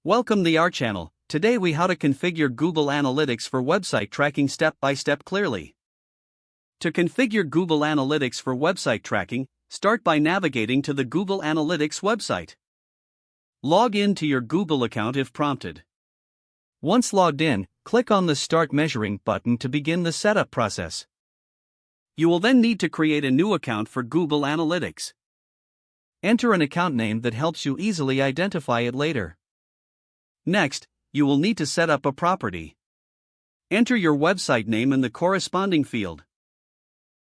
Welcome to our channel. Today we how to configure Google Analytics for website tracking step by step clearly. To configure Google Analytics for website tracking, start by navigating to the Google Analytics website. Log in to your Google account if prompted. Once logged in, click on the Start Measuring button to begin the setup process. You will then need to create a new account for Google Analytics. Enter an account name that helps you easily identify it later. Next, you will need to set up a property. Enter your website name in the corresponding field.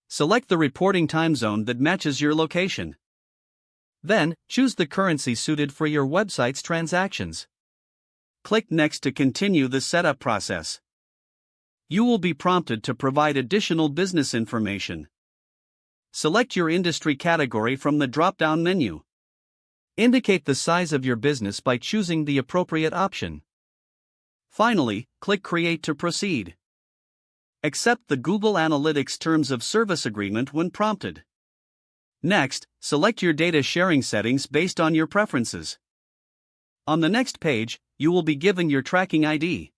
Select the reporting time zone that matches your location. Then, choose the currency suited for your website's transactions. Click Next to continue the setup process. You will be prompted to provide additional business information. Select your industry category from the drop-down menu. Indicate the size of your business by choosing the appropriate option. Finally, click Create to proceed. Accept the Google Analytics Terms of Service Agreement when prompted. Next, select your data sharing settings based on your preferences. On the next page, you will be given your tracking ID.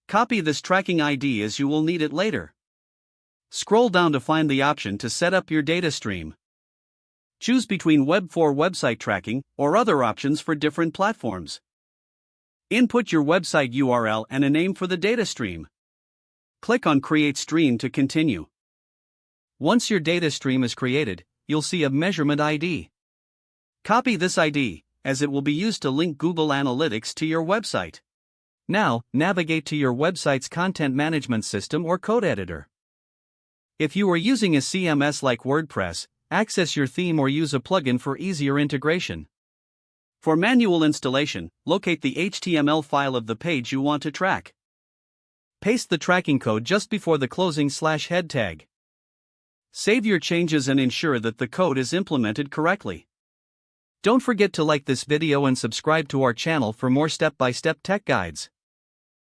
Copy this tracking ID as you will need it later. Scroll down to find the option to set up your data stream. Choose between Web4 website tracking or other options for different platforms. Input your website URL and a name for the data stream. Click on Create Stream to continue. Once your data stream is created, you'll see a measurement ID. Copy this ID, as it will be used to link Google Analytics to your website. Now, navigate to your website's content management system or code editor. If you are using a CMS like WordPress, access your theme or use a plugin for easier integration. For manual installation, locate the HTML file of the page you want to track. Paste the tracking code just before the closing /head tag. Save your changes and ensure that the code is implemented correctly. Don't forget to like this video and subscribe to our channel for more step-by-step tech guides.